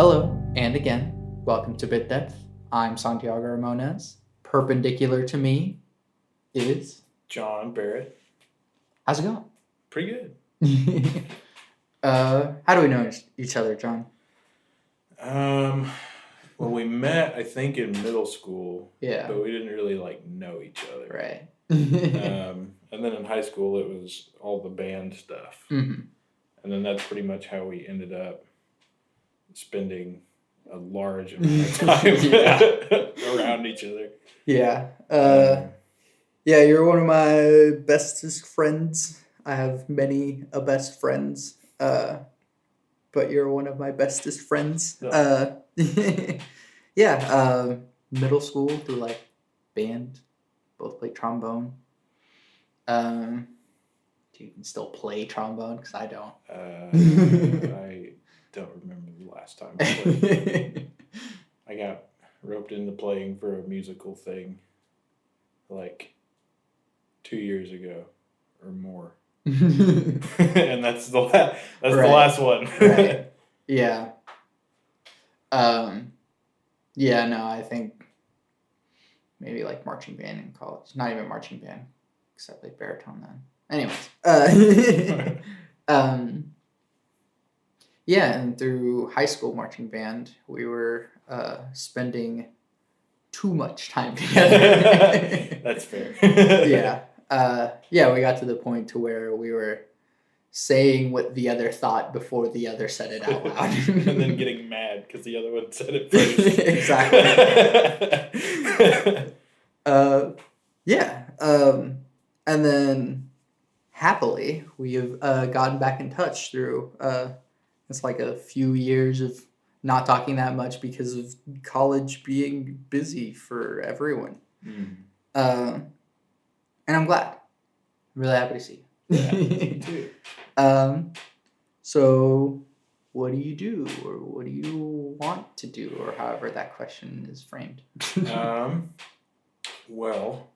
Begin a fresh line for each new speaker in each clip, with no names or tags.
Hello, and again, welcome to Bit Depth. I'm Santiago Ramones. Perpendicular to me is...
John Barrett.
How's it going?
Pretty good.
How do we know each other, John?
Well, we met, I think, in middle school.
Yeah.
But we didn't really, know each other.
Right.
And then in high school, it was all the band stuff.
Mm-hmm.
And then that's pretty much how we ended up spending a large amount of time around each other.
Yeah. Yeah, you're one of my bestest friends. I have many best friends, but you're one of my bestest friends.
No.
Yeah, middle school through band, both played trombone. Do you even still play trombone? Because I don't.
I don't remember the last time I played. I got roped into playing for a musical thing 2 years ago or more. And that's the last one.
Right. Yeah. Yeah, no, I think maybe marching band in college. Not even marching band, because I played baritone then. Anyways. Yeah, and through high school marching band, we were spending too much time together.
That's fair.
Yeah. Yeah, we got to the point to where we were saying what the other thought before the other said it out loud.
And then getting mad because the other one said it first.
Exactly. Yeah. And then happily, we have gotten back in touch through it's a few years of not talking that much because of college being busy for everyone.
Mm.
And I'm glad. I'm really happy to see you.
Yeah, me too.
So what do you do, or what do you want to do, or however that question is framed?
Well,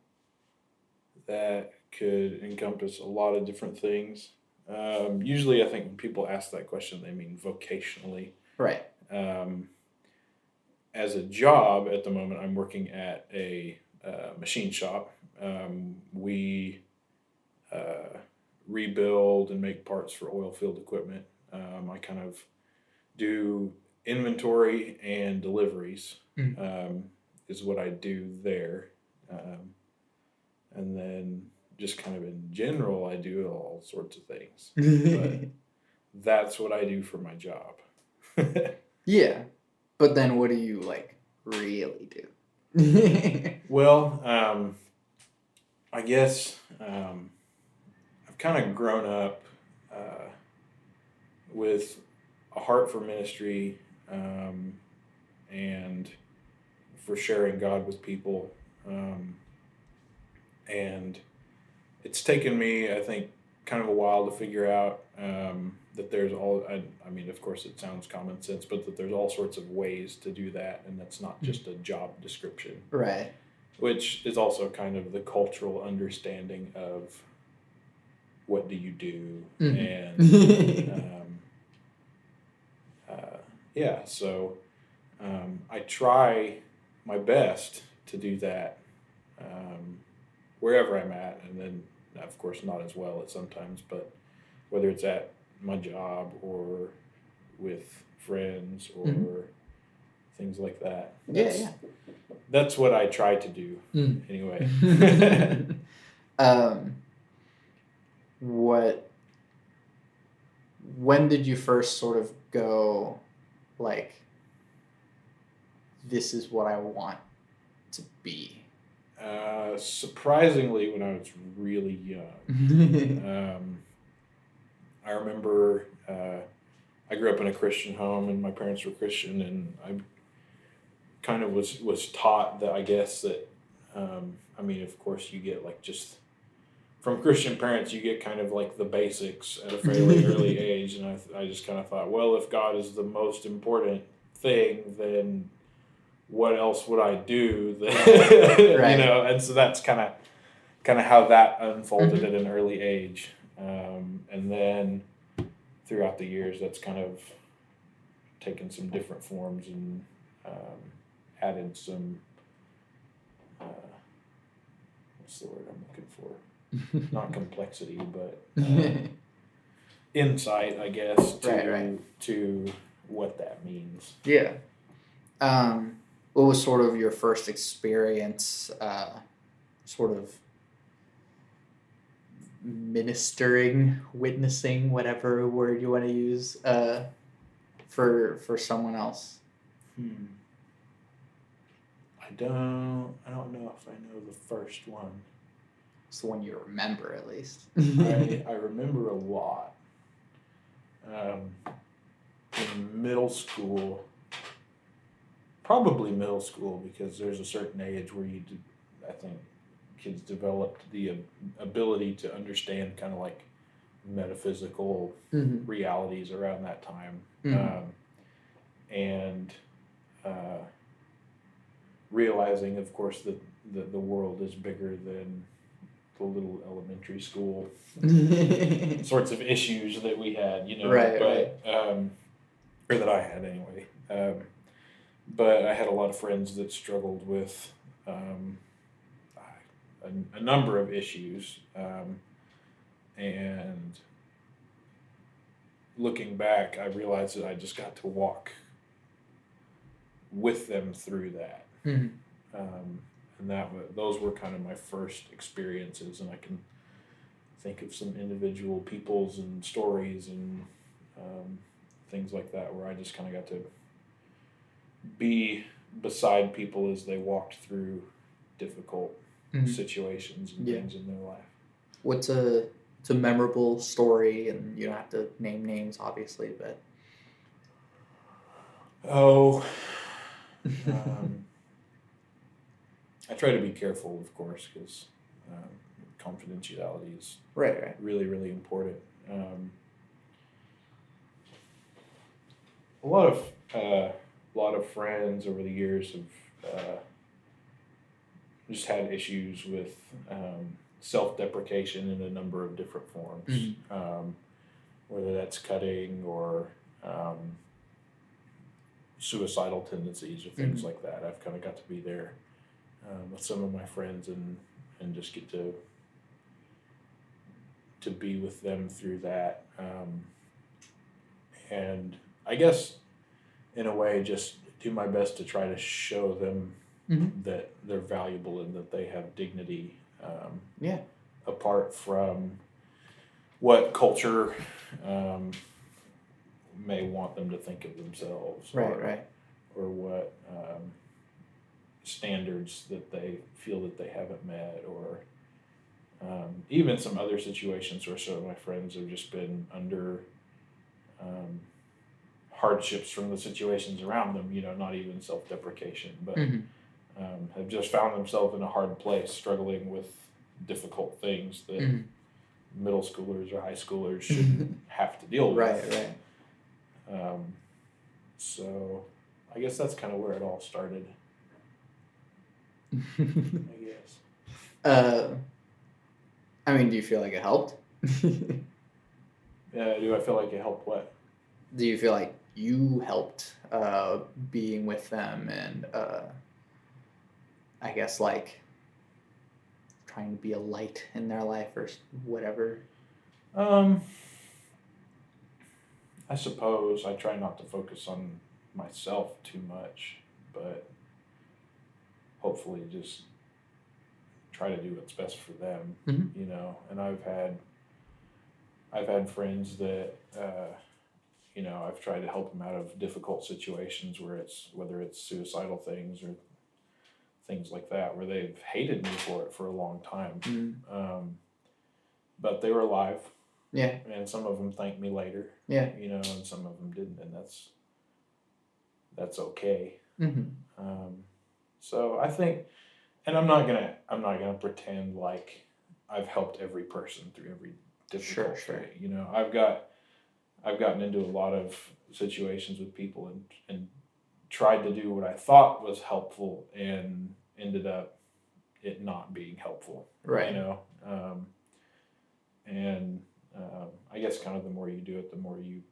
that could encompass a lot of different things. Usually I think when people ask that question, they mean vocationally.
Right.
As a job at the moment, I'm working at a machine shop. We rebuild and make parts for oil field equipment. I kind of do inventory and deliveries, is what I do there. And then just kind of in general, I do all sorts of things. But that's what I do for my job.
Yeah. But then what do you really do?
Well, I guess I've kind of grown up with a heart for ministry and for sharing God with people. And it's taken me, I think, kind of a while to figure out that there's I mean, of course it sounds common sense, but that there's all sorts of ways to do that, and that's not just a job description.
Right.
Which is also kind of the cultural understanding of what do you do, and yeah, so I try my best to do that wherever I'm at, and then of course not as well at sometimes, but whether it's at my job or with friends or things like that. That's what I try to do anyway.
When did you first sort of go this is what I want to be?
Surprisingly, when I was really young. I remember I grew up in a Christian home, and my parents were Christian, and I kind of was taught that, I guess, that I mean, of course you get just from Christian parents, you get kind of the basics at a fairly early age, and I just kind of thought, well, if God is the most important thing, then what else would I do?
Right.
And so that's kind of how that unfolded at an early age, and then throughout the years, that's kind of taken some different forms and added some what's the word I'm looking for? Not complexity, but insight, I guess, to what that means.
Yeah. What was sort of your first experience, sort of ministering, witnessing, whatever word you want to use, for someone else?
I don't know if I know the first one.
It's the one you remember, at least.
I remember a lot. In middle school, probably middle school, because there's a certain age where I think kids developed the ability to understand kind of like metaphysical realities around that time. And realizing, of course, that the world is bigger than the little elementary school sorts of issues that we had, or that I had anyway. But I had a lot of friends that struggled with a number of issues, and looking back, I realized that I just got to walk with them through that. And those were kind of my first experiences, and I can think of some individual peoples and stories and things like that where I just kind of got to be beside people as they walked through difficult situations and things in their life.
What's a memorable story, and you don't have to name names, obviously, but
I try to be careful, of course, because confidentiality is really, really important. A lot of friends over the years have just had issues with self-deprecation in a number of different forms, whether that's cutting or suicidal tendencies or things like that. I've kind of got to be there with some of my friends and just get to be with them through that. And I guess in a way just do my best to try to show them that they're valuable and that they have dignity, apart from what culture may want them to think of themselves, or what standards that they feel that they haven't met, or even some other situations where some of my friends have just been under hardships from the situations around them, not even self-deprecation, but have just found themselves in a hard place, struggling with difficult things that middle schoolers or high schoolers shouldn't have to deal with. So I guess that's kind of where it all started. I guess.
I mean, do you feel like it helped?
Do I feel like it helped what?
Do you feel like you helped being with them and I guess like trying to be a light in their life or whatever?
I suppose I try not to focus on myself too much, but hopefully just try to do what's best for them, and I've had friends that I've tried to help them out of difficult situations whether it's suicidal things or things like that, where they've hated me for it for a long time. But they were alive. Yeah. And some of them thanked me later. Yeah. And some of them didn't, and that's okay. So I think, and I'm not gonna pretend like I've helped every person through every difficult thing. I've gotten into a lot of situations with people and tried to do what I thought was helpful and ended up it not being helpful. And I guess kind of the more you do it, the more you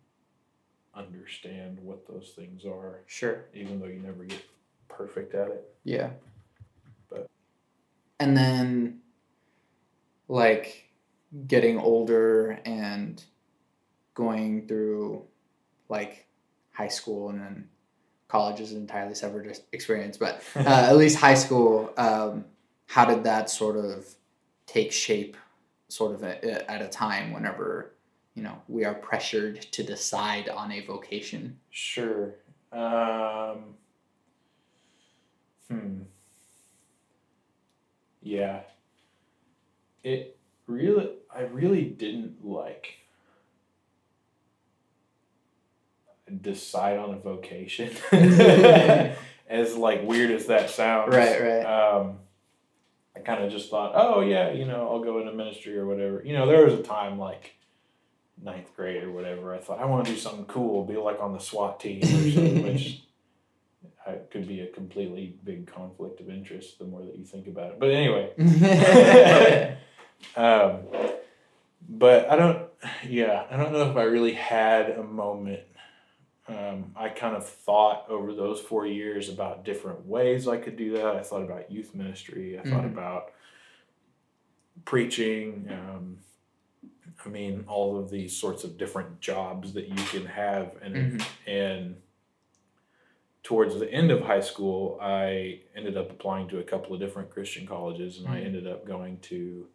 understand what those things are,
Sure.
even though you never get perfect at it.
Yeah.
But
And then, like, getting older and going through, like, high school and then college is an entirely separate experience. But at least high school, how did that sort of take shape sort of at a time whenever, we are pressured to decide on a vocation?
Sure. Yeah. I really didn't like decide on a vocation. As like weird as that sounds.
Right.
I kind of just thought, oh yeah, I'll go into ministry or whatever. There was a time like ninth grade or whatever. I thought I want to do something cool, be like on the SWAT team or something, which could be a completely big conflict of interest the more that you think about it. But anyway, but I don't know if I really had a moment. I kind of thought over those 4 years about different ways I could do that. I thought about youth ministry. I thought about preaching. All of these sorts of different jobs that you can have. And towards the end of high school, I ended up applying to a couple of different Christian colleges, and I ended up going to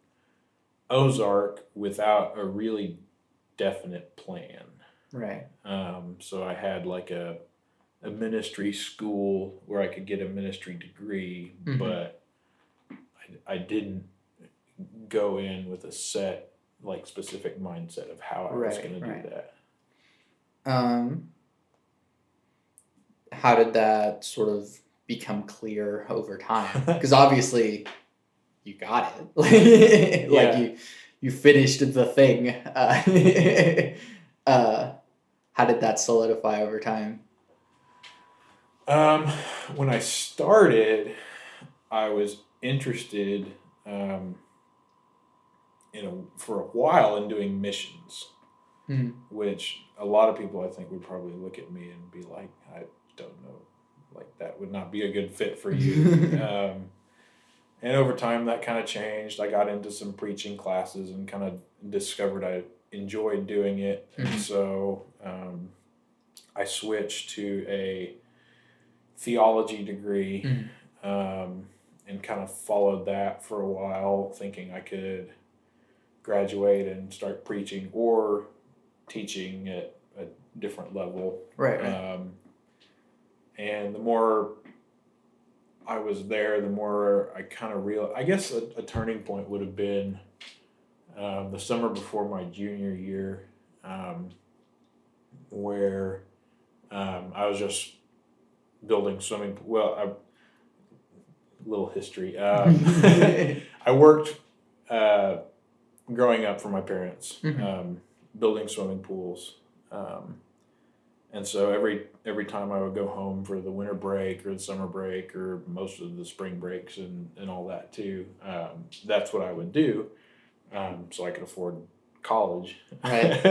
Ozark without a really definite plan.
Right.
So I had like a ministry school where I could get a ministry degree, but I didn't go in with a set, like, specific mindset of how I was going to do that.
How did that sort of become clear over time? Because obviously you got it. Like you finished the thing. How did that solidify over time?
When I started, I was interested for a while in doing missions, which a lot of people I think would probably look at me and be like, I don't know, like that would not be a good fit for you. And over time that kind of changed. I got into some preaching classes and kind of discovered I enjoyed doing it. And so I switched to a theology degree and kind of followed that for a while, thinking I could graduate and start preaching or teaching at a different level.
Right.
And the more I was there, the more I kind of realized, I guess a turning point would have been the summer before my junior year, where I was just building swimming. Well, little history. I worked growing up for my parents, building swimming pools. And so every time I would go home for the winter break or the summer break or most of the spring breaks and all that too, that's what I would do, so I could afford college.
Right.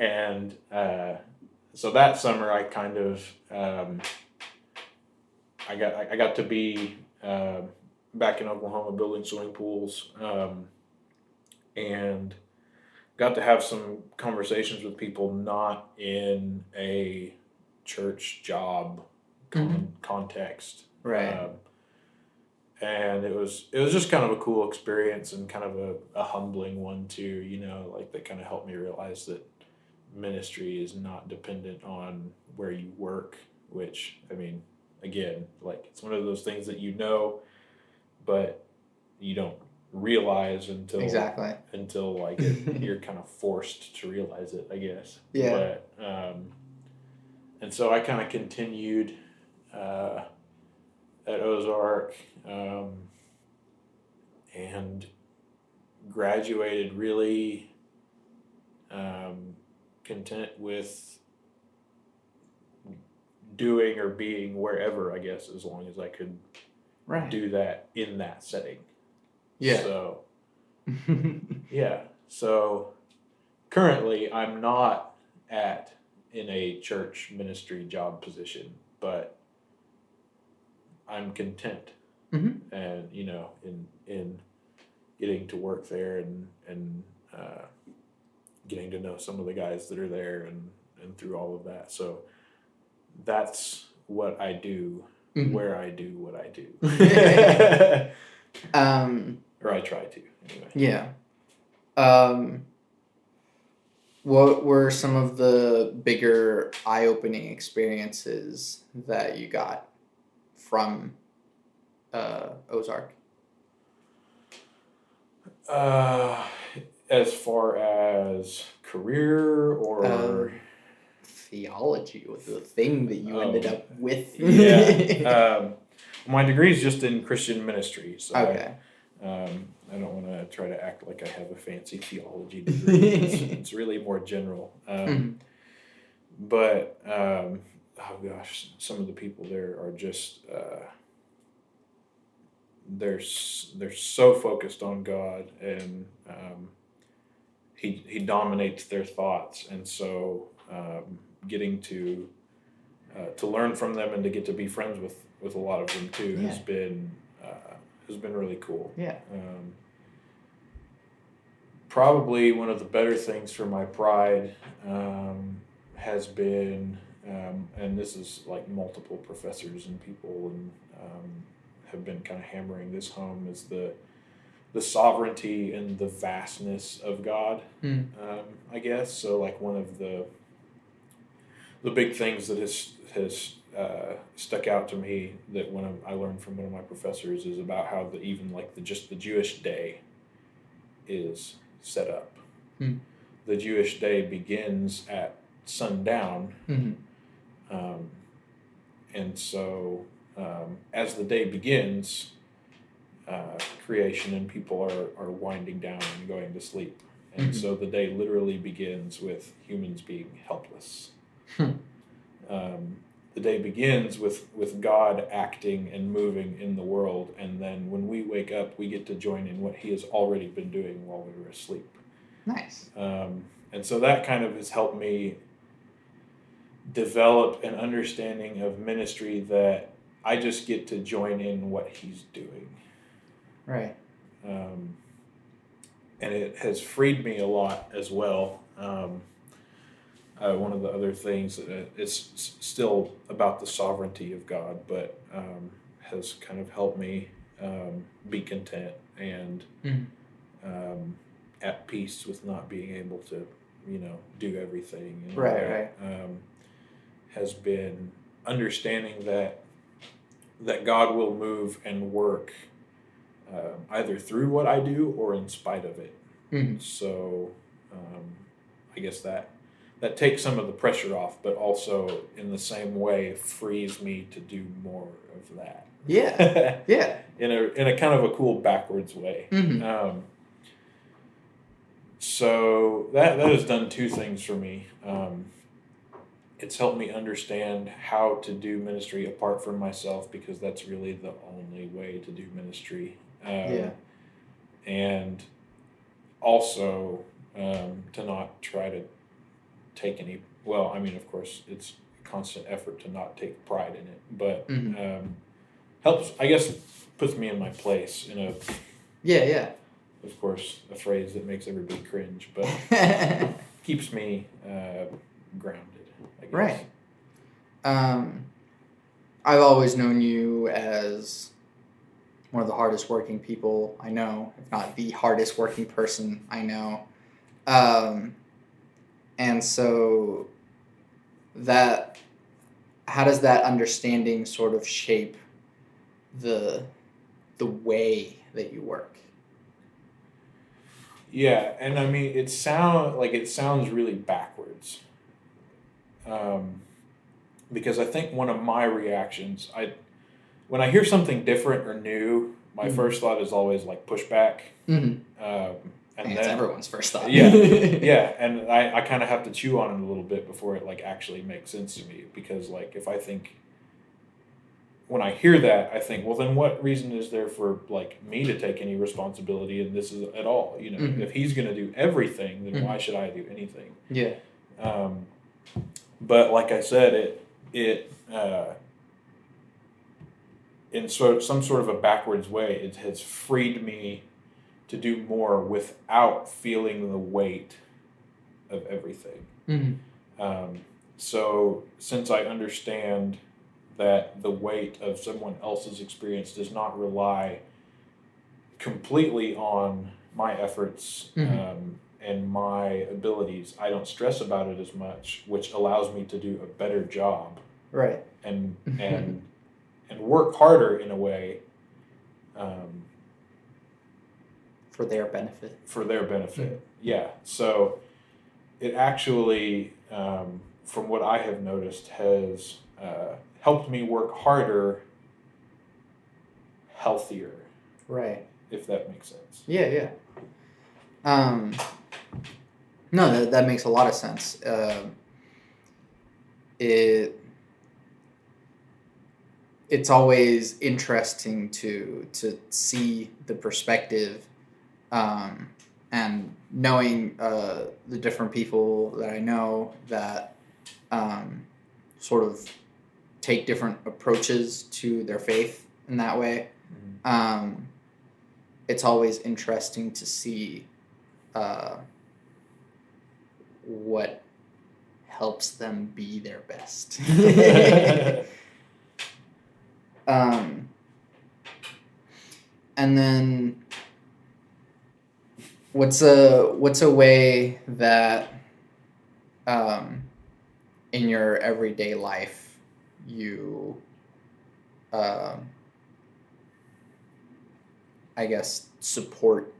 And so that summer I kind of I got to be back in Oklahoma building swimming pools, and got to have some conversations with people not in a church job context.
Right.
And it was just kind of a cool experience and kind of a humbling one too, like that kind of helped me realize that ministry is not dependent on where you work, which, again, like it's one of those things that but you don't realize until like you're kind of forced to realize it, I guess.
Yeah.
But and so I kind of continued at Ozark and graduated really content with doing or being wherever, I guess, as long as I could do that in that setting.
Yeah.
So, yeah. So currently I'm not at in a church ministry job position, but I'm content,
Mm-hmm.
and in getting to work there, and getting to know some of the guys that are there, and through all of that. So that's what I do,
Mm-hmm.
where I do what I do. Or I try to, anyway.
Yeah. What were some of the bigger eye-opening experiences that you got from Ozark?
As far as career or
theology was the thing that you ended up with.
Yeah, my degree is just in Christian ministry, so
Okay.
I don't want to try to act like I have a fancy theology degree. It's really more general. But oh gosh, some of the people there are just they're so focused on God, and he dominates their thoughts, and so getting to learn from them and to get to be friends with a lot of them too has been really cool.
Yeah.
Probably one of the better things for my pride has been, and this is like multiple professors and people and have been kind of hammering this home, is the sovereignty and the vastness of God. I guess so. Like one of the big things that has stuck out to me that when I learned from one of my professors is about how even like the Jewish day is set up. The Jewish day begins at sundown, and so as the day begins, creation and people are winding down and going to sleep, and so the day literally begins with humans being helpless. The day begins with God acting and moving in the world, and then when we wake up, we get to join in what He has already been doing while we were asleep.
Nice.
And so that kind of has helped me develop an understanding of ministry that I just get to join in what He's doing.
Right.
And it has freed me a lot as well. One of the other things, it's still about the sovereignty of God, but has kind of helped me be content and at peace with not being able to, do everything.
Right.
Has been understanding that God will move and work either through what I do or in spite of it. So I guess that takes some of the pressure off, but also in the same way frees me to do more of that.
Yeah. Yeah.
in a kind of a cool backwards way. So that has done two things for me. It's helped me understand how to do ministry apart from myself, because that's really the only way to do ministry. And also to not try to take any. Well, I mean, of course, it's a constant effort to not take pride in it, but helps. I guess puts me in my place in a.
Yeah.
Of course, a phrase that makes everybody cringe, but keeps me grounded, I guess.
Right. I've always known you as one of the hardest working people I know, if not the hardest working person I know. And so how does that understanding sort of shape the way that you work?
Yeah, and I mean, it sounds really backwards. Because I think one of my reactions, when I hear something different or new, my first thought is always like pushback.
And
then
it's everyone's first thought.
Yeah, and I kind of have to chew on it a little bit before it like actually makes sense to me, because like when I hear that, I think, well, then what reason is there for like me to take any responsibility in this at all? If He's going to do everything, then why should I do anything?
Yeah.
But like I said, it in some sort of a backwards way, it has freed me to do more without feeling the weight of everything.
Mm-hmm.
So since I understand that the weight of someone else's experience does not rely completely on my efforts and my abilities, I don't stress about it as much, which allows me to do a better job.
Right.
And work harder in a way.
For their benefit.
For their benefit, yeah. So it actually, from what I have noticed, has helped me work harder, healthier.
Right.
If that makes sense.
Yeah, yeah. No, that makes a lot of sense. It's always interesting to see the perspective, and knowing the different people that I know that sort of take different approaches to their faith in that way. It's always interesting to see what helps them be their best. And then what's a way that in your everyday life you I guess support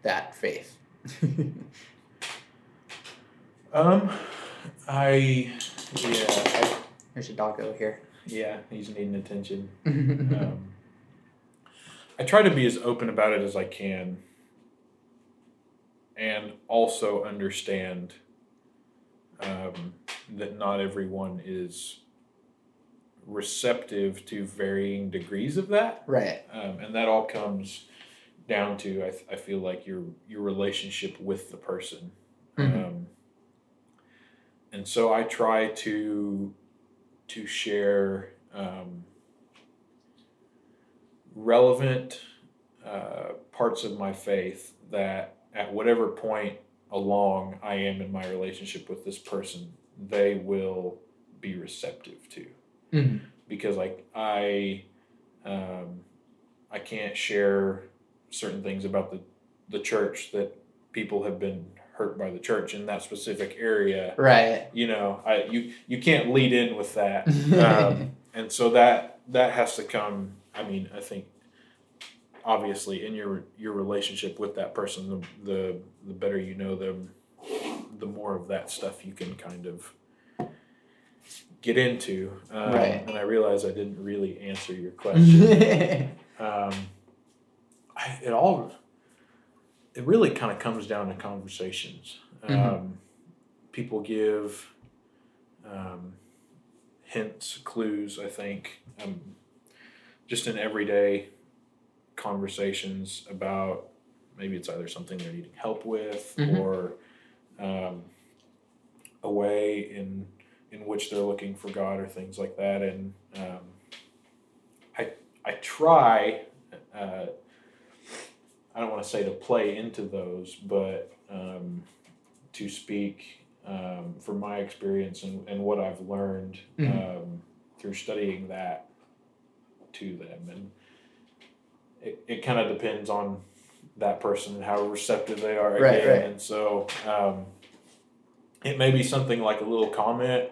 that faith? There's a doggo here.
Yeah, he's needing attention. I try to be as open about it as I can, and also understand that not everyone is receptive to varying degrees of that.
Right.
And that all comes down to I feel like your relationship with the person. And so I try to share relevant parts of my faith that at whatever point along I am in my relationship with this person, they will be receptive to. Because I can't share certain things about the church that people have been hurt by the church in that specific area.
Right.
You can't lead in with that. And so that has to come. I mean, I think obviously in your relationship with that person, the better you know them, the more of that stuff you can kind of get into.
Right.
And I realize I didn't really answer your question. It really kind of comes down to conversations. People give hints, clues, I think, just in everyday conversations about maybe it's either something they're needing help with or a way in which they're looking for God or things like that. And I try, I don't want to say to play into those, but to speak from my experience and what I've learned through studying that to them. And it kind of depends on that person and how receptive they are again. Right. And so it may be something like a little comment.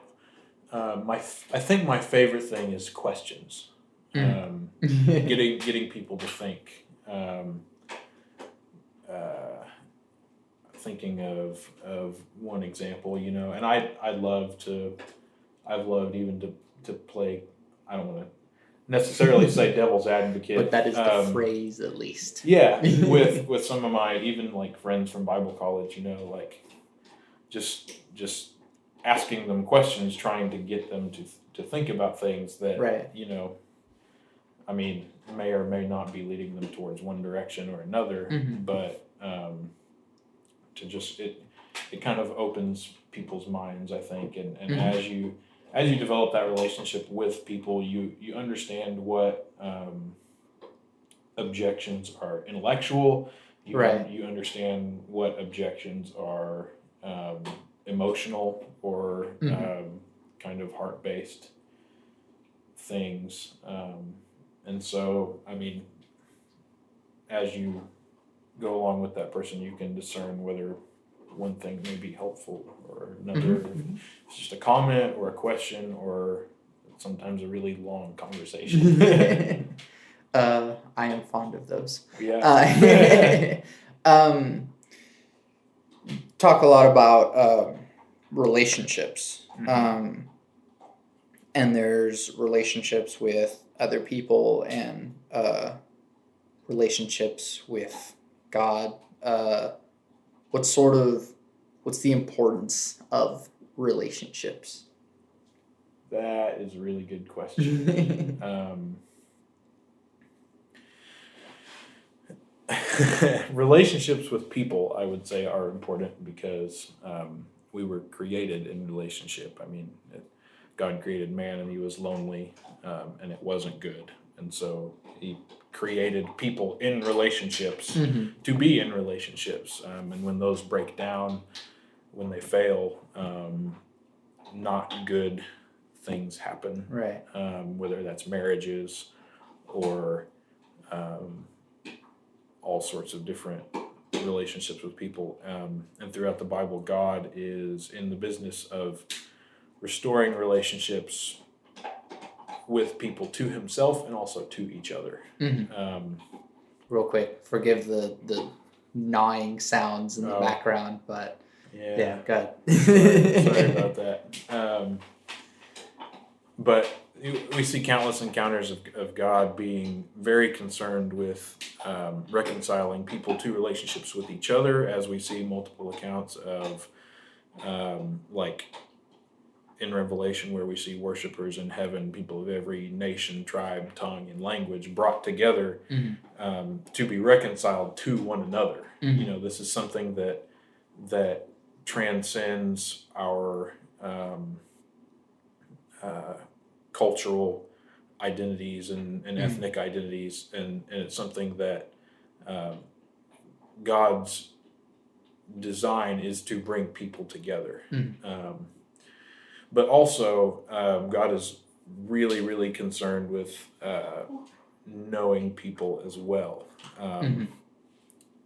I think my favorite thing is questions. Getting people to think. Thinking of one example, and I've loved even to play. I don't want to necessarily say devil's advocate,
but that is the phrase, at least.
Yeah, with some of my even like friends from Bible college, like just asking them questions, trying to get them to think about things that
right.
I mean, may or may not be leading them towards one direction or another, but to just it kind of opens people's minds, I think, and
Mm-hmm.
as you develop that relationship with people, you understand what objections are intellectual.
Right.
You understand what objections are um, emotional or
Mm-hmm.
kind of heart based things. And so, I mean, as you go along with that person, you can discern whether one thing may be helpful or another.
Mm-hmm.
It's just a comment or a question or sometimes a really long conversation.
Mm-hmm. I am fond of those.
Yeah.
Um, talk a lot about relationships.
Hmm.
And there's relationships with other people and relationships with God. Uh, what sort of what's the importance of relationships?
That is a really good question. Relationships with people, I would say, are important because we were created in relationship. I mean, God created man and he was lonely and it wasn't good. And so he created people in relationships
Mm-hmm.
to be in relationships. And when those break down, when they fail, not good things happen,
Right.
whether that's marriages or um, all sorts of different relationships with people. And throughout the Bible, God is in the business of restoring relationships with people to himself and also to each other.
Mm-hmm.
Um,
Real quick, forgive the gnawing sounds in the background, but
yeah,
yeah, good.
sorry about that. But we see countless encounters of God being very concerned with reconciling people to relationships with each other, as we see multiple accounts of, like in Revelation, where we see worshipers in heaven, people of every nation, tribe, tongue, and language brought together to be reconciled to one another.
Mm-hmm.
You know, this is something that transcends our uh, cultural identities and ethnic identities, and it's something that um, God's design is to bring people together.
Mm-hmm.
But also, God is really, really concerned with knowing people as well.
Mm-hmm.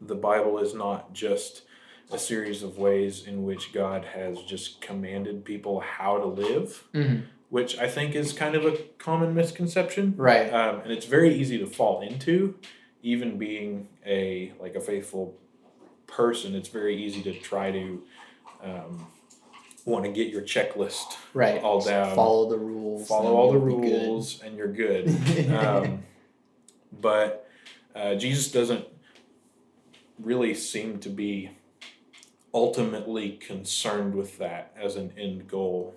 The Bible is not just a series of ways in which God has just commanded people how to live,
Mm-hmm.
which I think is kind of a common misconception.
Right.
And it's very easy to fall into, even being a faithful person. It's very easy to try to want to get your checklist
Right.
all down,
Follow the rules.
follow all the rules, and you're good. But Jesus doesn't really seem to be ultimately concerned with that as an end goal.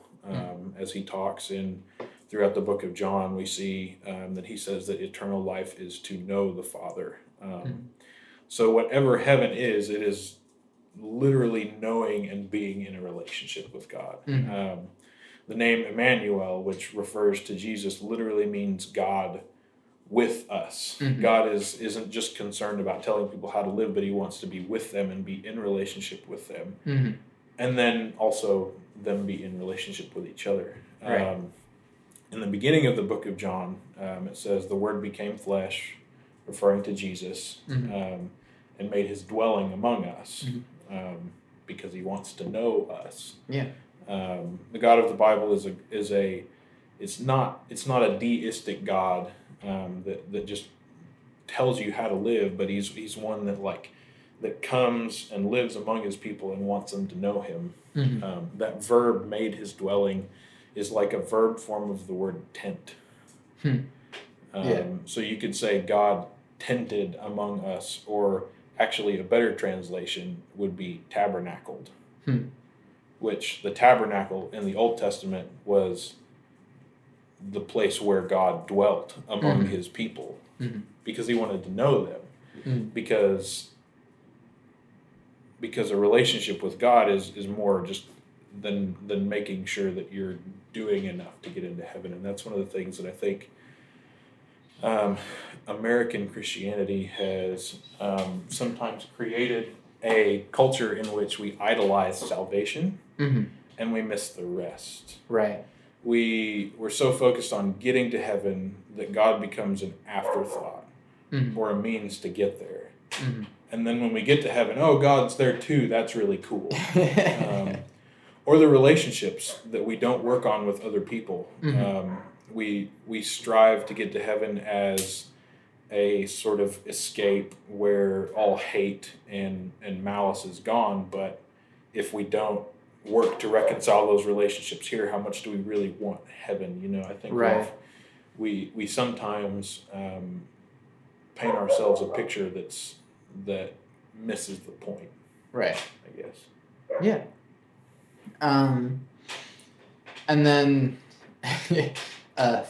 As he talks in throughout the book of John, we see that he says that eternal life is to know the Father. So whatever heaven is, it is literally knowing and being in a relationship with God. The name Emmanuel, which refers to Jesus, literally means God with us. God isn't just concerned about telling people how to live, but he wants to be with them and be in relationship with them. And then also them be in relationship with each other.
Right.
In the beginning of the book of John, it says, the Word became flesh, referring to Jesus, and made his dwelling among us, because he wants to know us.
Yeah.
The God of the Bible it's not a deistic God that just tells you how to live, but he's one that comes and lives among his people and wants them to know him. That verb, made his dwelling, is like a verb form of the word tent.
Yeah.
So you could say God tented among us, or actually a better translation would be tabernacled, which the tabernacle in the Old Testament was the place where God dwelt among his people, because he wanted to know them, because a relationship with God is more just than making sure that you're doing enough to get into heaven. And that's one of the things that I think American Christianity has sometimes created a culture in which we idolize salvation and we miss the rest.
Right.
We're so focused on getting to heaven that God becomes an afterthought or a means to get there. And then when we get to heaven, oh, God's there too. That's really cool. Or the relationships that we don't work on with other people. We strive to get to heaven as a sort of escape where all hate and malice is gone. But if we don't work to reconcile those relationships here, how much do we really want heaven? You know, I think we sometimes paint ourselves a picture that misses the point.
Right.
I guess.
Yeah. And then,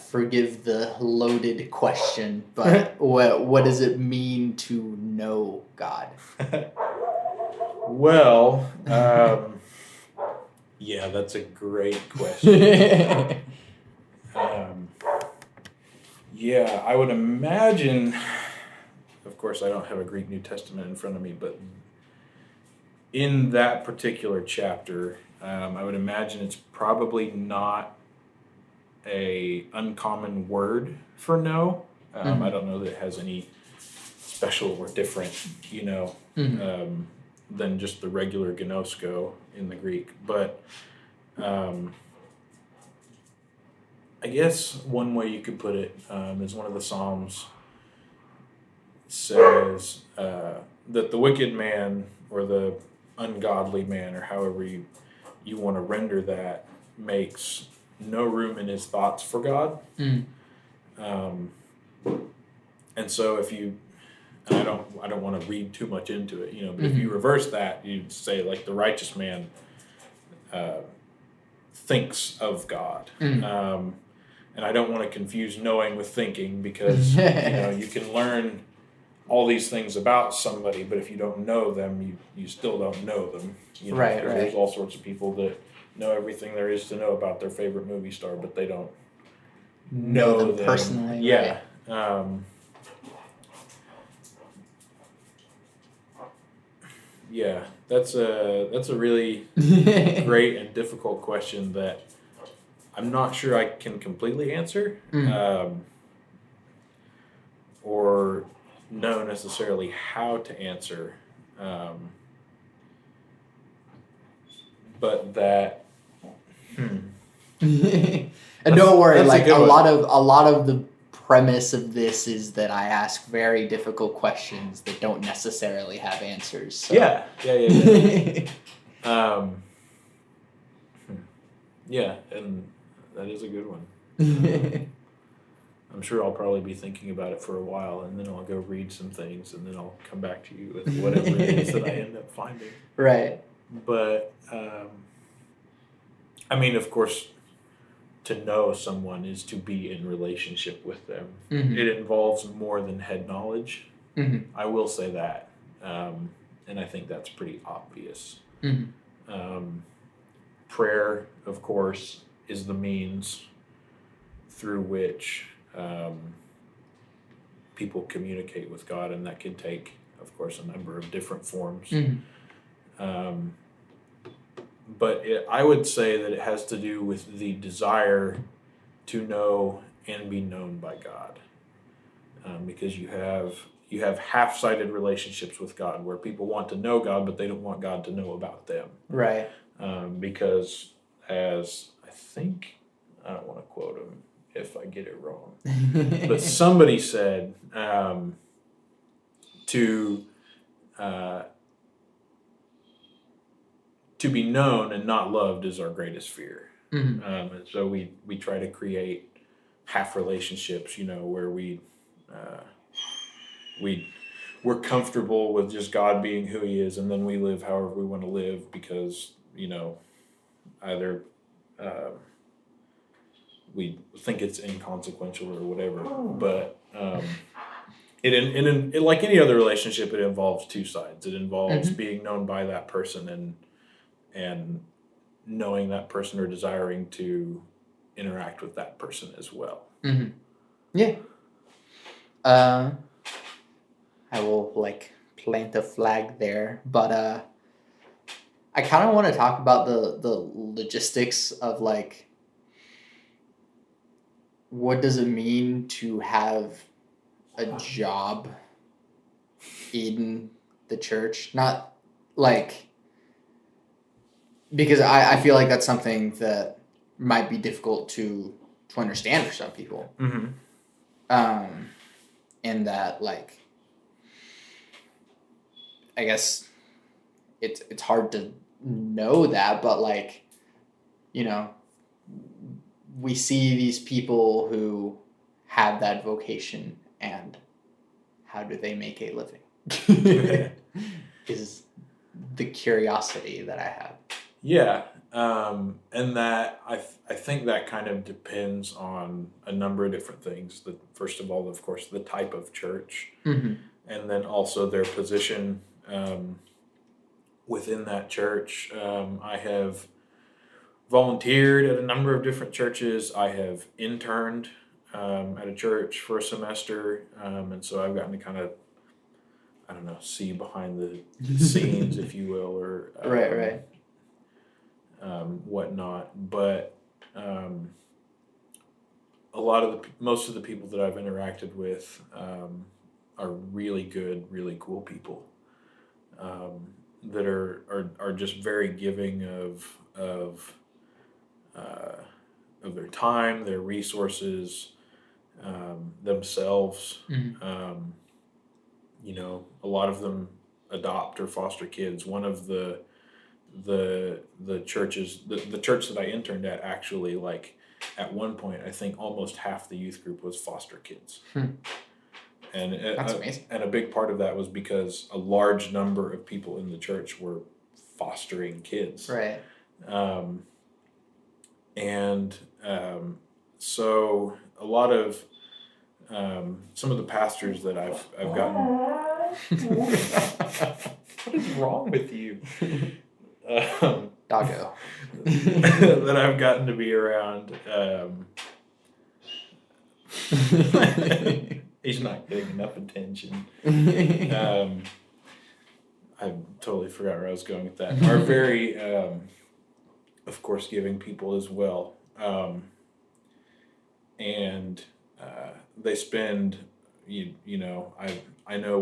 forgive the loaded question, but what does it mean to know God?
Well, yeah, that's a great question. Yeah, I would imagine, of course, I don't have a Greek New Testament in front of me, but in that particular chapter, I would imagine it's probably not a uncommon word for know. I don't know that it has any special or different, than just the regular gnosko in the Greek. But I guess one way you could put it is one of the Psalms says that the wicked man or the ungodly man, or however you want to render that, makes no room in his thoughts for God. And so if you, and I don't want to read too much into it, but if you reverse that, you'd say like the righteous man thinks of God. And I don't want to confuse knowing with thinking, because you can learn all these things about somebody, but if you don't know them, you still don't know them.
Right.
There's all sorts of people that know everything there is to know about their favorite movie star, but they don't know them
personally.
Yeah.
Right.
Yeah, that's a really great and difficult question that I'm not sure I can completely answer, or know necessarily how to answer. But that.
And don't worry, like a lot of the premise of this is that I ask very difficult questions that don't necessarily have answers. So.
Yeah. Yeah, and that is a good one. I'm sure I'll probably be thinking about it for a while, and then I'll go read some things, and then I'll come back to you with whatever it is that I end up finding.
Right.
But, I mean, of course, to know someone is to be in relationship with them. It involves more than head knowledge. I will say that. And I think that's pretty obvious. Prayer, of course, is the means through which people communicate with God, and that can take, of course, a number of different forms. But I would say that it has to do with the desire to know and be known by God, because you have half-sided relationships with God where people want to know God, but they don't want God to know about them.
Right.
Because as I think, I don't want to quote him if I get it wrong, but somebody said to be known and not loved is our greatest fear. And so we try to create half relationships, where we're comfortable with just God being who He is, and then we live however we want to live because either we think it's inconsequential or whatever. But it like any other relationship, it involves two sides. It involves being known by that person and knowing that person or desiring to interact with that person as well.
Mm-hmm. Yeah. Uh, I will like plant a flag there, but I kind of want to talk about the logistics of like what does it mean to have a job in the church? Not like because I feel like that's something that might be difficult to understand for some people.
Mm-hmm.
In that like I guess it's hard to know that, but like you know we see these people who have that vocation and how do they make a living is the curiosity that I have.
Yeah, and that I think that kind of depends on a number of different things. The first of all, of course, the type of church,
Mm-hmm.
and then also their position within that church. I have volunteered at a number of different churches. I have interned at a church for a semester, and so I've gotten to kind of, I don't know, see behind the scenes, if you will, or
Right.
whatnot. But most of the people that I've interacted with are really good, really cool people that are just very giving of their time, their resources, themselves.
Mm-hmm.
A lot of them adopt or foster kids. One of the churches, the church that I interned at, actually, like at one point, I think almost half the youth group was foster kids. And
That's amazing.
And a big part of that was because a large number of people in the church were fostering kids.
Right.
And so a lot of some of the pastors that I've gotten. What is wrong with you?
Doggo.
That I've gotten to be around. He's not getting enough attention. I totally forgot where I was going with that. Are very, of course, giving people as well. And they spend, I know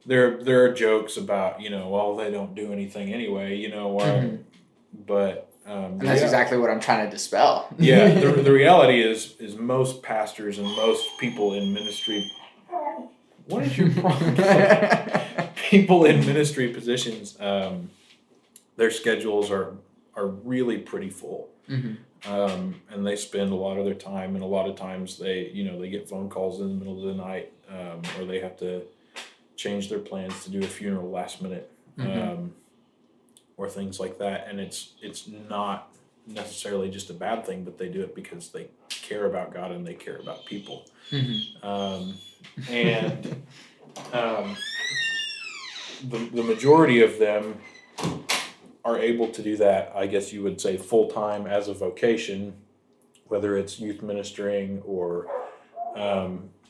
there are jokes about, well, they don't do anything anyway, but
and that's exactly what I'm trying to dispel.
Yeah, the reality is most pastors and most people in ministry. What is your problem? People in ministry positions, their schedules are really pretty full, and they spend a lot of their time, and a lot of times they get phone calls in the middle of the night, or they have to change their plans to do a funeral last minute, or things like that, and it's not necessarily just a bad thing, but they do it because they care about God and they care about people. And the majority of them are able to do that, I guess you would say, full-time as a vocation, whether it's youth ministering or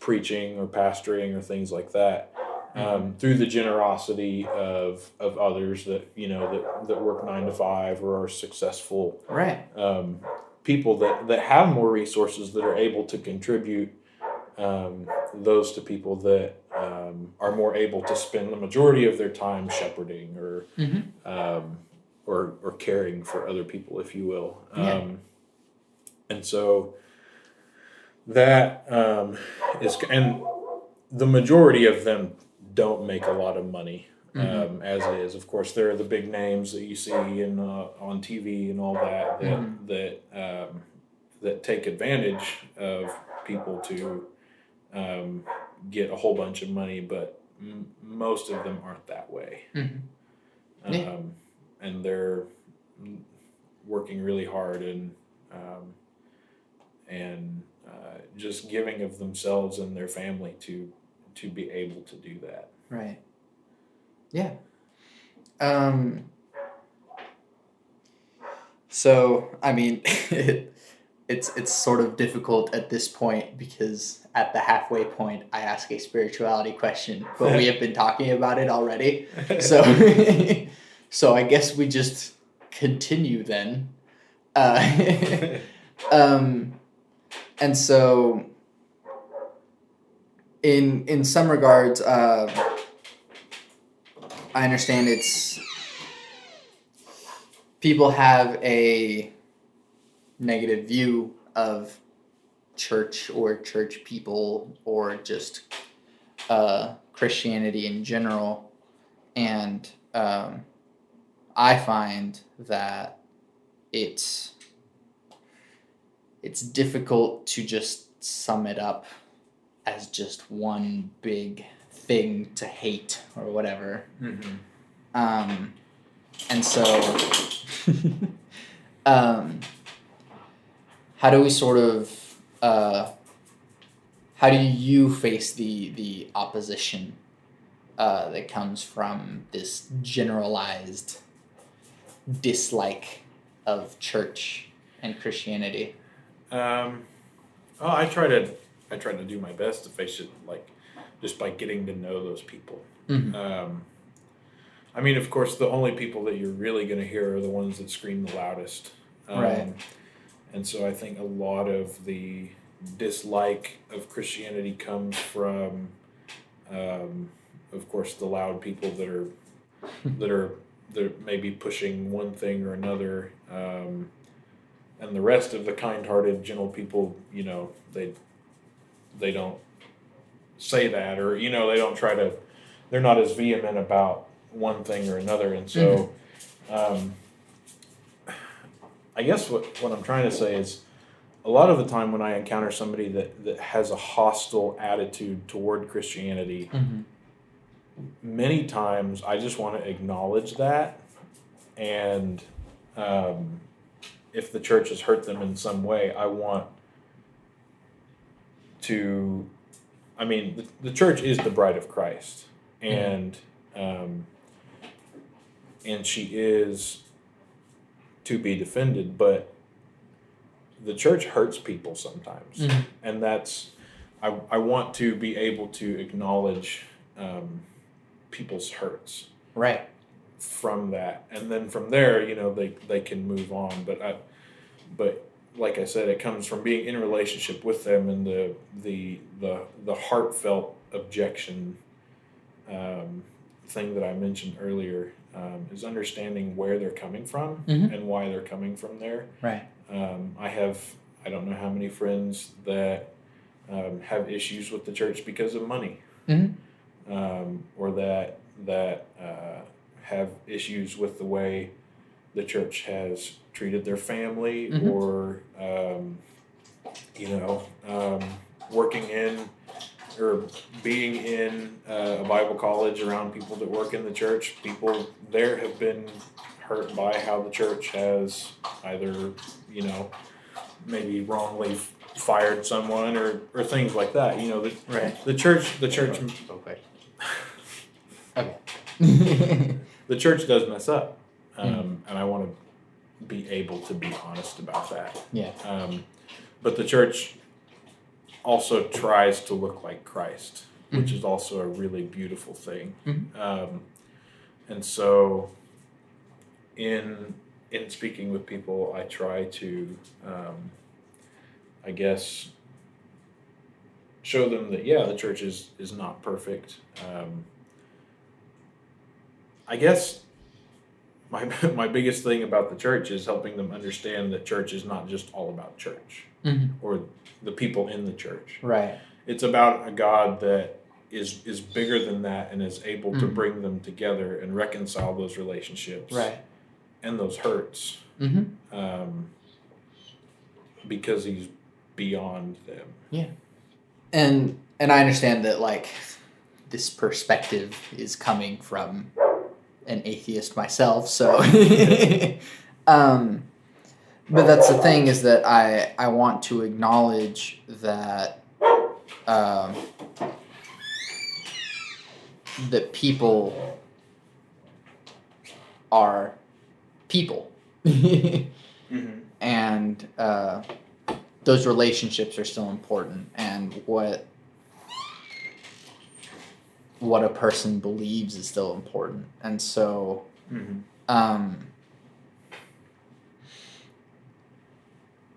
preaching or pastoring or things like that, through the generosity of others that that work 9 to 5 or are successful,
right?
People that have more resources that are able to contribute those to people that are more able to spend the majority of their time shepherding or caring for other people, if you will. And so that is, and the majority of them don't make a lot of money as it is. Of course, there are the big names that you see on TV and all that that take advantage of people to get a whole bunch of money, but most of them aren't that way. And they're working really hard and just giving of themselves and their family to be able to do that.
Right. Yeah. So, I mean, it's sort of difficult at this point because at the halfway point, I ask a spirituality question, but we have been talking about it already. So, so I guess we just continue then. Uh, um, and so, in some regards, I understand it's people have a negative view of church or church people or just Christianity in general, and I find that it's difficult to just sum it up as just one big thing to hate or whatever. And so how do we sort of how do you face the opposition that comes from this generalized dislike of church and Christianity?
Oh, I try to do my best to face it, like just by getting to know those people. I mean, of course, the only people that you're really going to hear are the ones that scream the loudest.
Right.
And so I think a lot of the dislike of Christianity comes from, of course, the loud people that are maybe pushing one thing or another, and the rest of the kind-hearted, gentle people, they don't say that, or they don't try to. They're not as vehement about one thing or another, and so. I guess what I'm trying to say is a lot of the time when I encounter somebody that has a hostile attitude toward Christianity, many times I just want to acknowledge that, and if the church has hurt them in some way, I want to. I mean, the church is the bride of Christ, and she is to be defended, but the church hurts people sometimes, and that's I want to be able to acknowledge people's hurts,
right,
from that, and then from there, they can move on. But like I said, it comes from being in relationship with them, and the heartfelt objection thing that I mentioned earlier. Is understanding where they're coming from and why they're coming from there.
Right.
I don't know how many friends that have issues with the church because of money, or that have issues with the way the church has treated their family, or working in or being in a Bible college around people that work in the church. People there have been hurt by how the church has either, maybe wrongly fired someone, or things like that. The church.
Okay.
The church does mess up, and I want to be able to be honest about that.
Yeah.
But the church also tries to look like Christ, which is also a really beautiful thing. And so in speaking with people, I try to, I guess, show them that, the church is not perfect. I guess my biggest thing about the church is helping them understand that church is not just all about church or the people in the church.
Right.
It's about a God that is bigger than that and is able to bring them together and reconcile those relationships,
right,
and those hurts, because he's beyond them.
Yeah. And I understand that, like, this perspective is coming from an atheist myself, so but that's the thing, is that I want to acknowledge that that people are people. and those relationships are still important, and what a person believes is still important. And so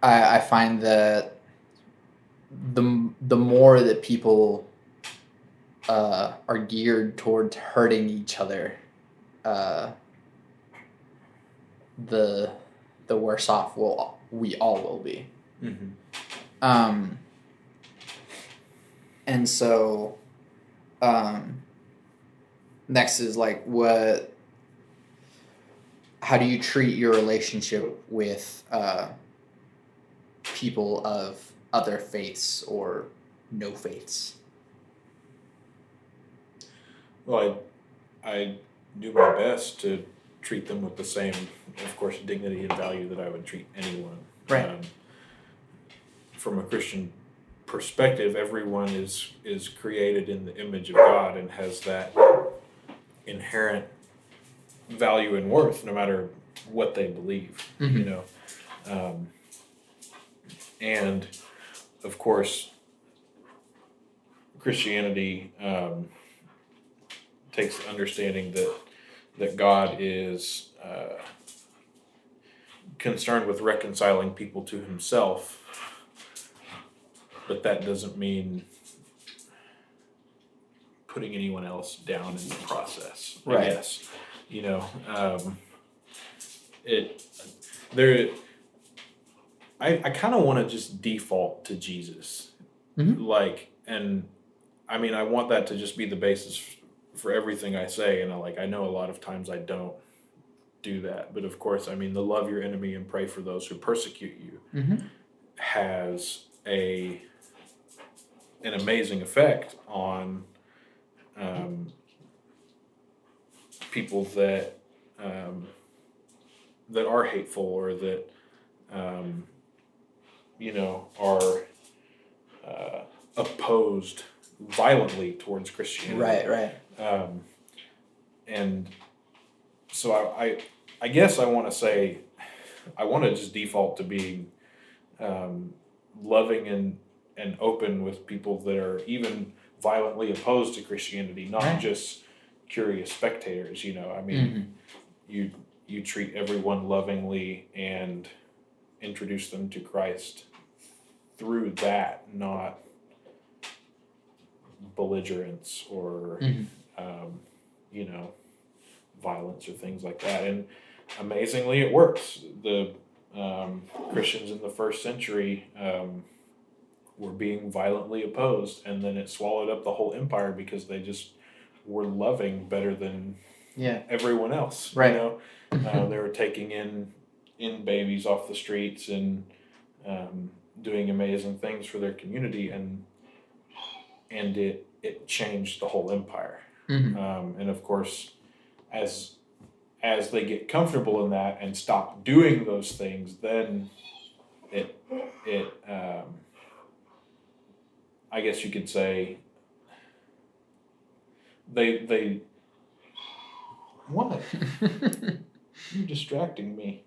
I find that the more that people are geared towards hurting each other, the worse off we all will be. And so next is like, how do you treat your relationship with people of other faiths or no faiths?
Well, I do my best to treat them with the same, of course, dignity and value that I would treat anyone.
Right.
From a Christian perspective, everyone is created in the image of God and has that inherent value and worth, no matter what they believe. And of course, Christianity takes the understanding that God is concerned with reconciling people to himself, but that doesn't mean putting anyone else down in the process.
Right.
I guess. I kind of want to just default to Jesus. And I mean, I want that to just be the basis for everything I say. And I know a lot of times I don't do that. But of course, I mean, the love your enemy and pray for those who persecute you has an amazing effect on people that are hateful or that are opposed violently towards Christianity.
Right.
And so I guess I want to say I want to just default to being loving and open with people that are even violently opposed to Christianity, not just curious spectators. I mean, you treat everyone lovingly and introduce them to Christ through that, not belligerence or violence or things like that. And amazingly, it works. The Christians in the first century were being violently opposed, and then it swallowed up the whole empire because they just were loving better than everyone else.
Right.
They were taking in babies off the streets and doing amazing things for their community, and it changed the whole empire. And of course, as they get comfortable in that and stop doing those things, then it I guess you could say they what? You're distracting me.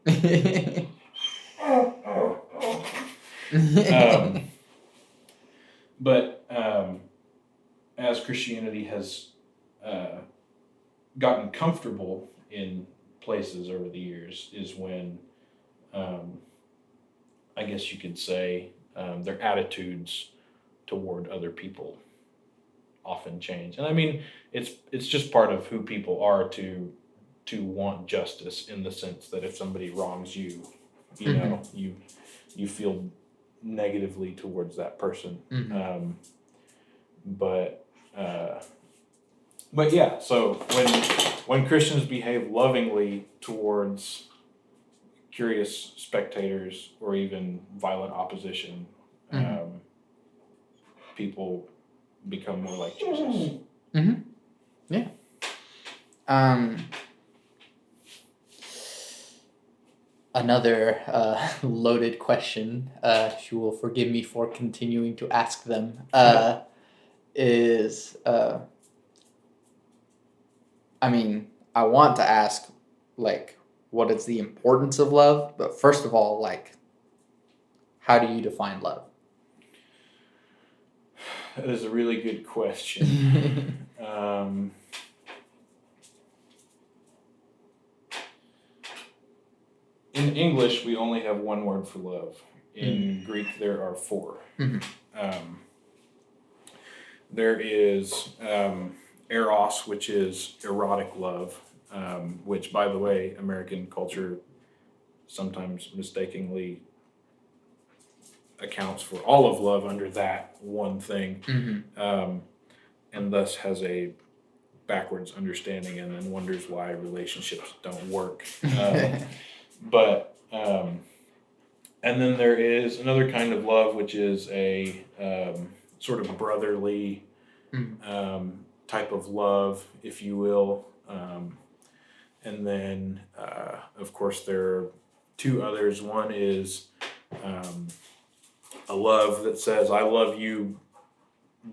But as Christianity has gotten comfortable in places over the years, is when I guess you could say their attitudes toward other people often change. And I mean, it's just part of who people are to want justice, in the sense that if somebody wrongs you, you feel negatively towards that person. But yeah, so when Christians behave lovingly towards curious spectators or even violent opposition, people become more like Jesus.
Yeah. Another loaded question, you will forgive me for continuing to ask them, is, I mean, I want to ask, like, what is the importance of love, but first of all, like, how do you define love?
That is a really good question. In English, we only have one word for love. In Greek, there are 4. There is eros, which is erotic love, which, by the way, American culture sometimes mistakenly accounts for all of love under that one thing, and thus has a backwards understanding and then wonders why relationships don't work. And then there is another kind of love, which is a sort of brotherly type of love, if you will. And then, of course, there are 2 others. One is a love that says, I love you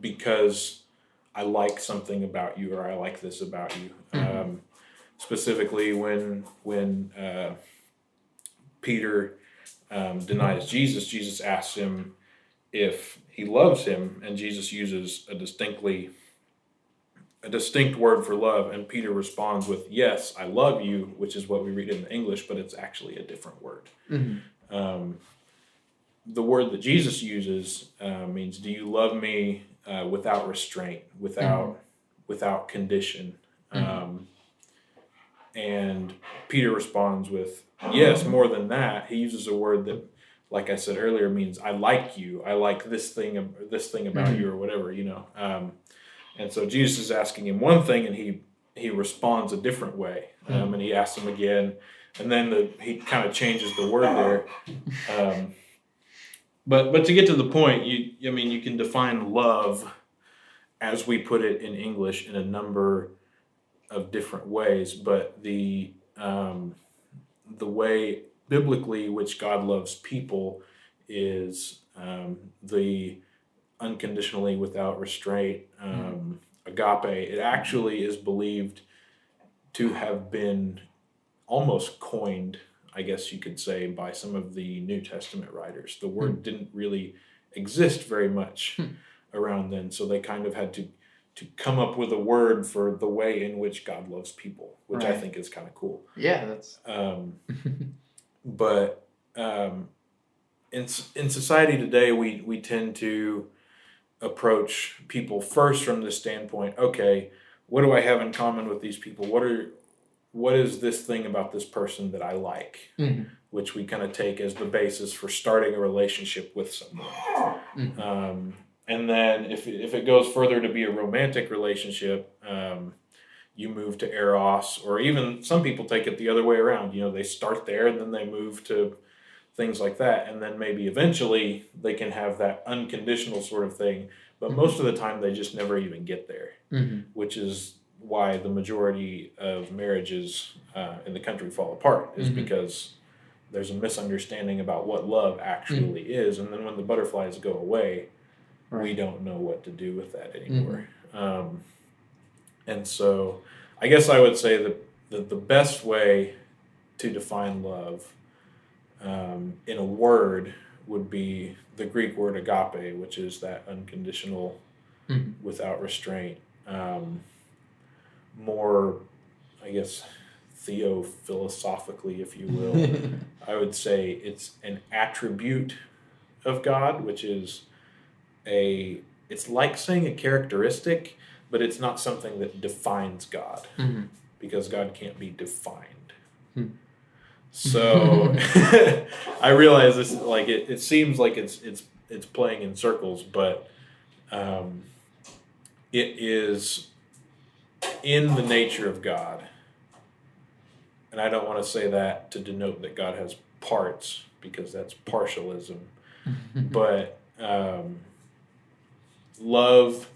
because I like something about you, or I like this about you. Specifically, when Peter denies Jesus, Jesus asks him if he loves him, and Jesus uses a distinct word for love, and Peter responds with, yes, I love you, which is what we read in the English, but it's actually a different word. The word that Jesus uses means, do you love me without restraint, without condition? And Peter responds with, yes, more than that. He uses a word that, like I said earlier, means I like you. I like this thing about you, or whatever, And so Jesus is asking him one thing, and he responds a different way. And he asks him again, and then he kind of changes the word there. But to get to the point, you can define love as we put it in English in a number of different ways, but the way biblically which God loves people is the unconditionally, without restraint, agape. It actually is believed to have been almost coined, I guess you could say, by some of the New Testament writers. The word didn't really exist very much around then, so they kind of had to come up with a word for the way in which God loves people, which I think is kind of cool.
Yeah, that's...
But in society today, we tend to approach people first from the standpoint, okay, what do I have in common with these people? What is this thing about this person that I like? Which we kind of take as the basis for starting a relationship with someone. And then if it goes further to be a romantic relationship, you move to eros, or even some people take it the other way around. They start there and then they move to things like that. And then maybe eventually they can have that unconditional sort of thing. But most of the time they just never even get there, which is why the majority of marriages in the country fall apart, is because there's a misunderstanding about what love actually is. And then when the butterflies go away, we don't know what to do with that anymore. And so I guess I would say that the best way to define love in a word would be the Greek word agape, which is that unconditional, without restraint. More, I guess, theophilosophically, if you will, I would say it's an attribute of God, which is it's like saying a characteristic, but it's not something that defines God, because God can't be defined. So I realize this, like, it seems like it's playing in circles, but it is in the nature of God. And I don't want to say that to denote that God has parts, because that's partialism. But love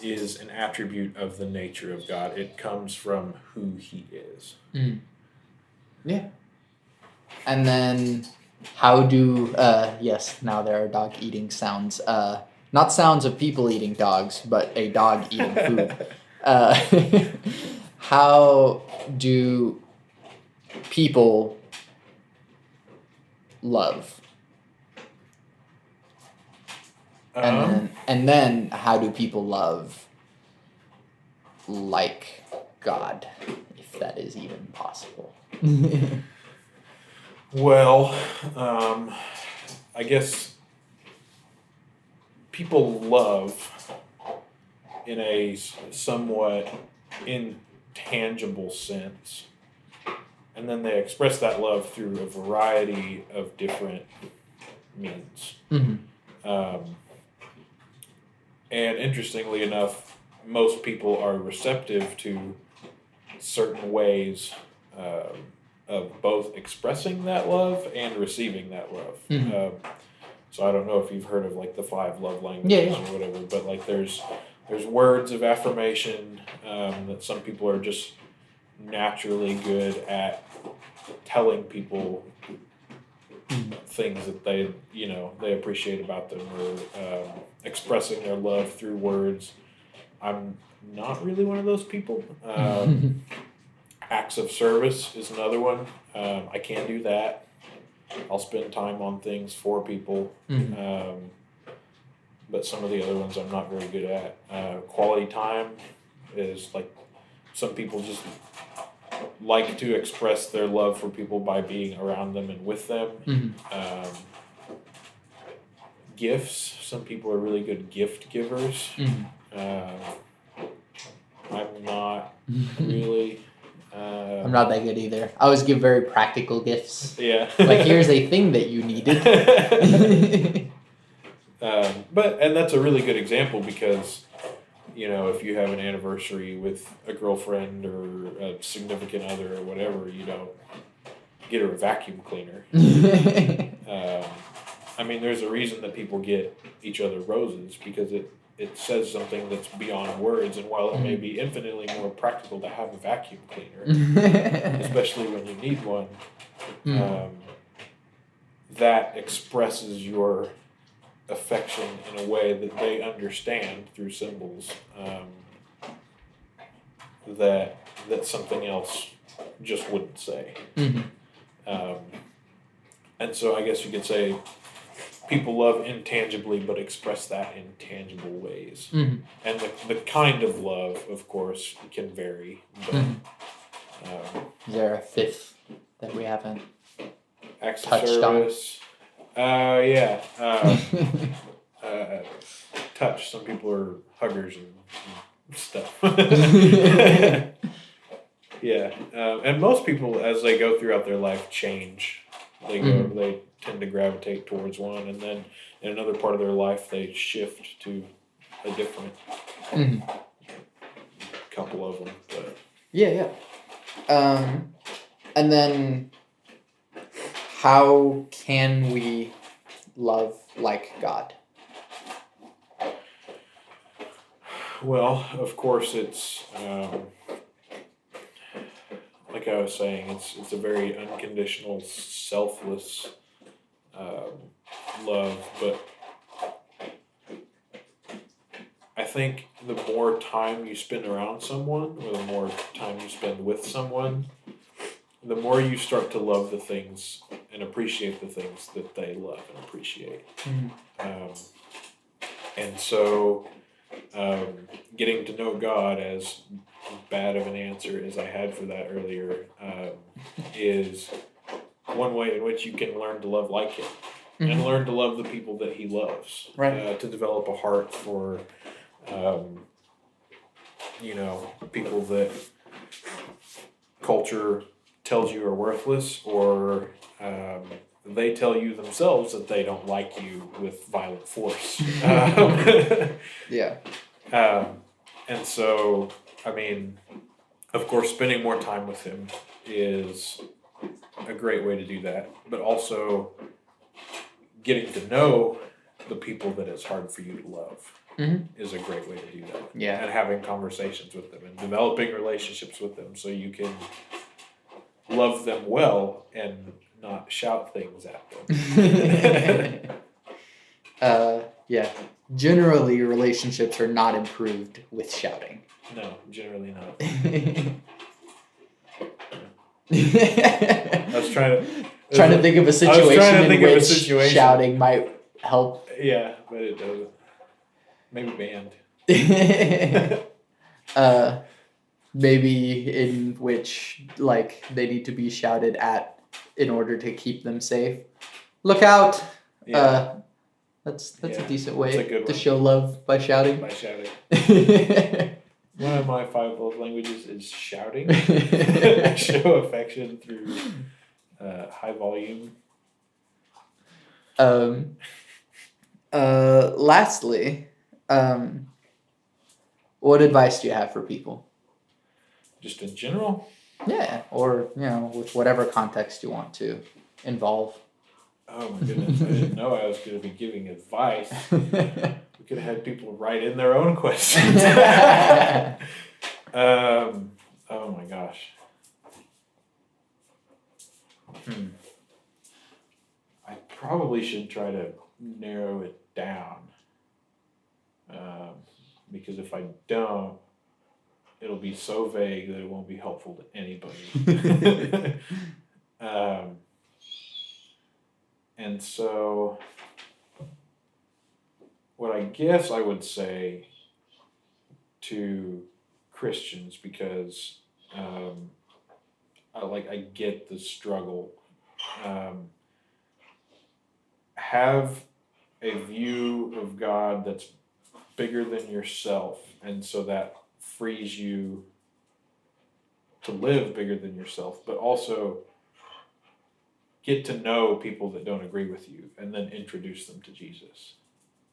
is an attribute of the nature of God. It comes from who he is.
Yeah. And then how do, yes, now there are dog eating sounds. Not sounds of people eating dogs, but a dog eating food. How do people love? And then how do people love like God, if that is even possible?
Well, I guess people love in a somewhat intangible sense, and then they express that love through a variety of different means. And interestingly enough, most people are receptive to certain ways of both expressing that love and receiving that love. So I don't know if you've heard of like the 5 love languages or whatever, but like there's words of affirmation that some people are just naturally good at telling people things that they appreciate about them, or expressing their love through words. I'm not really one of those people. Acts of service is another one. I can do that. I'll spend time on things for people. But some of the other ones I'm not very good at. Quality time is like some people just like to express their love for people by being around them and with them. Gifts. Some people are really good gift givers. I'm not really.
I'm not that good either. I always give very practical gifts.
Yeah.
Like, here's a thing that you needed.
And that's a really good example because, if you have an anniversary with a girlfriend or a significant other or whatever, you don't get her a vacuum cleaner. There's a reason that people get each other roses because it says something that's beyond words, and while it may be infinitely more practical to have a vacuum cleaner, especially when you need one, that expresses your affection in a way that they understand through symbols that something else just wouldn't say. And so I guess you could say people love intangibly but express that in tangible ways. And the kind of love, of course, can vary. But,
is there a 5th that we haven't
acts of
touched
service? Yeah. Touch. Some people are huggers and stuff. Yeah. And most people, as they go throughout their life, change. They tend to gravitate towards one, and then in another part of their life, they shift to a different couple of them. But.
Yeah. And then how can we love like God?
Well, of course, it's like I was saying, it's a very unconditional, selfless love. But I think the more time you spend around someone, or the more time you spend with someone, the more you start to love the things and appreciate the things that they love and appreciate. And so getting to know God, as bad of an answer as I had for that earlier, is one way in which you can learn to love like Him and learn to love the people that He loves.
Right.
To develop a heart for, people that culture tells you are worthless, or they tell you themselves that they don't like you with violent force.
Yeah.
And so, of course, spending more time with Him is a great way to do that, but also getting to know the people that it's hard for you to love is a great way to do that.
Yeah.
And having conversations with them and developing relationships with them so you can love them well and not shout things at them.
Yeah. Generally, relationships are not improved with shouting.
No, generally not. I was trying
to think of a situation in which shouting might help.
Yeah, but it doesn't. Maybe banned.
Maybe in which like they need to be shouted at in order to keep them safe. Look out!
Yeah.
That's a decent way to show love by shouting.
By shouting. One of my 5 love languages is shouting. Show affection through high volume.
Lastly, what advice do you have for people?
Just in general?
Yeah, or with whatever context you want to involve.
Oh my goodness, I didn't know I was going to be giving advice. We could have had people write in their own questions. Oh my gosh. I probably should try to narrow it down. Because if I don't, it'll be so vague that it won't be helpful to anybody. And so, what I guess I would say to Christians, because I get the struggle, have a view of God that's bigger than yourself, and so that frees you to live bigger than yourself, but also get to know people that don't agree with you and then introduce them to Jesus.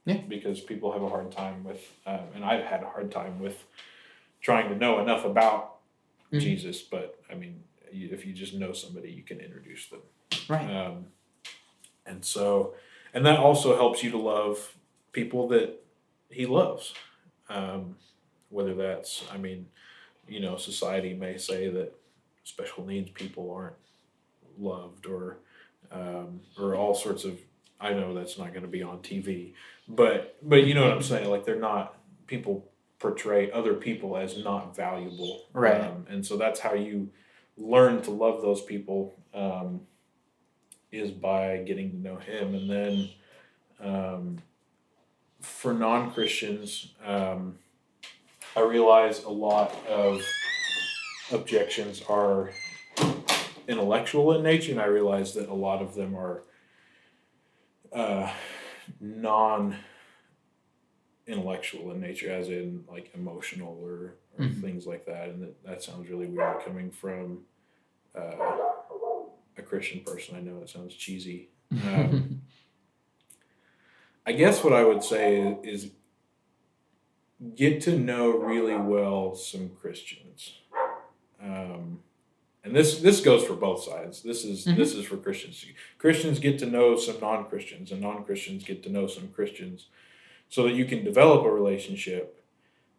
Yeah.
Because people have a hard time with, and I've had a hard time with trying to know enough about Jesus, but I mean, if you just know somebody, you can introduce them.
Right.
And that also helps you to love people that he loves. Whether that's, society may say that special needs people aren't loved, or all sorts of, I know that's not going to be on TV, but you know what I'm saying? Like, they're not, people portray other people as not valuable.
Right.
And so that's how you learn to love those people, is by getting to know him. And then for non-Christians, I realize a lot of objections are intellectual in nature, and I realize that a lot of them are non-intellectual in nature, as in like emotional or things like that. And that sounds really weird coming from a Christian person. I know it sounds cheesy. I guess what I would say is get to know really well some Christians. And this goes for both sides. This is for Christians. Christians get to know some non-Christians, and non-Christians get to know some Christians, so that you can develop a relationship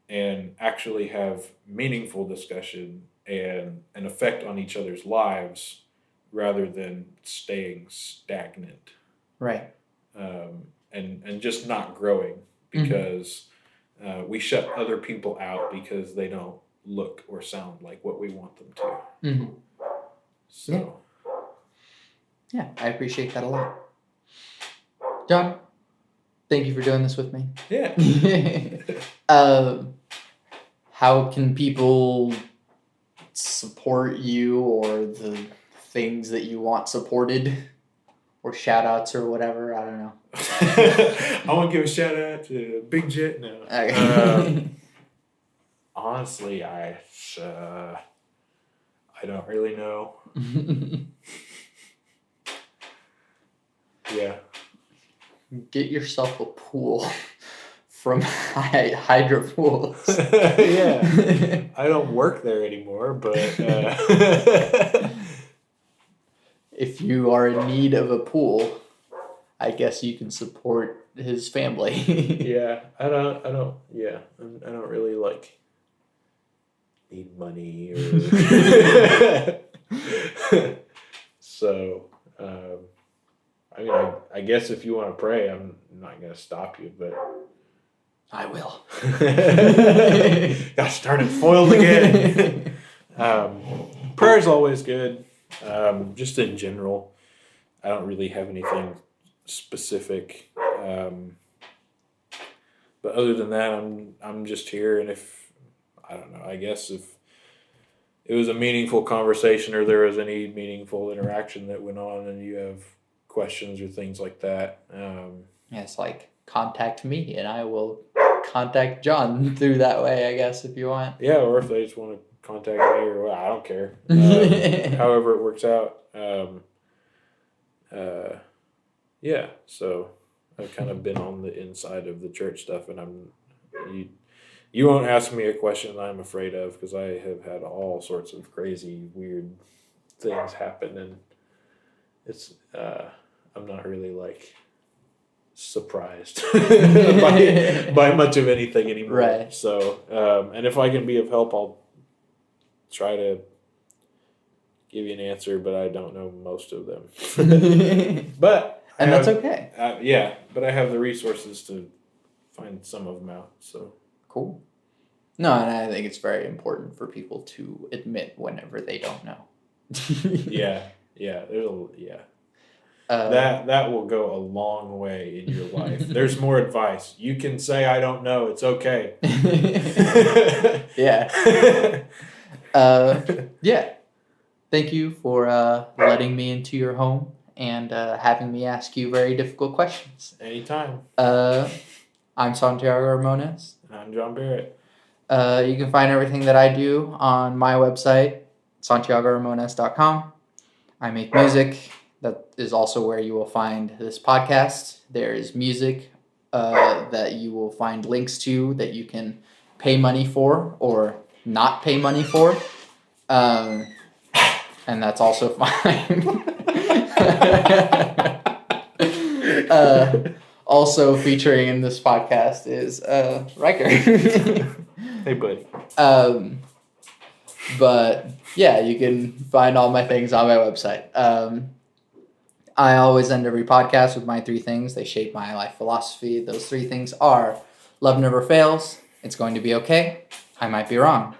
and actually have meaningful discussion and an effect on each other's lives, rather than staying stagnant.
Right.
And just not growing, because we shut other people out because they don't look or sound like what we want them to. So,
yeah, I appreciate that a lot. John, thank you for doing this with me.
Yeah.
How can people support you, or the things that you want supported, or shout outs or whatever? I don't know.
I want to give a shout out to Big Jet now. Okay. Honestly, I don't really know. Yeah.
Get yourself a pool from Hydro Pools.
Yeah. I don't work there anymore, but
if you are in need of a pool, I guess you can support his family.
Yeah, I don't really need money or so. I guess if you want to pray, I'm not going to stop you, but
I will.
Gosh darn it, foiled again. Prayer's always good. Just in general, I don't really have anything specific. But other than that, I'm just here, and if I don't know, I guess if it was a meaningful conversation or there was any meaningful interaction that went on, and you have questions or things like that.
Yeah, it's like contact me, and I will contact John through that way, I guess, if you want.
Yeah, or if they just want to contact me, or I don't care. However it works out. Yeah, so I've kind of been on the inside of the church stuff, and you won't ask me a question that I'm afraid of, because I have had all sorts of crazy, weird things happen, and it's I'm not really like surprised by much of anything anymore.
Right.
So, and if I can be of help, I'll try to give you an answer, but I don't know most of them.
That's okay.
Yeah, but I have the resources to find some of them out. So
cool. No, and I think it's very important for people to admit whenever they don't know.
yeah. That will go a long way in your life. There's more advice. You can say I don't know. It's okay.
Yeah. Yeah. Thank you for letting me into your home and having me ask you very difficult questions.
Anytime.
I'm Santiago Ramones.
And I'm John Barrett.
You can find everything that I do on my website, santiagoramones.com. I make music. That is also where you will find this podcast. There is music that you will find links to that you can pay money for or not pay money for. And that's also fine. Also featuring in this podcast is Riker.
Hey, buddy.
But yeah, you can find all my things on my website. I always end every podcast with my 3 things. They shape my life philosophy. Those 3 things are: love never fails. It's going to be okay. I might be wrong.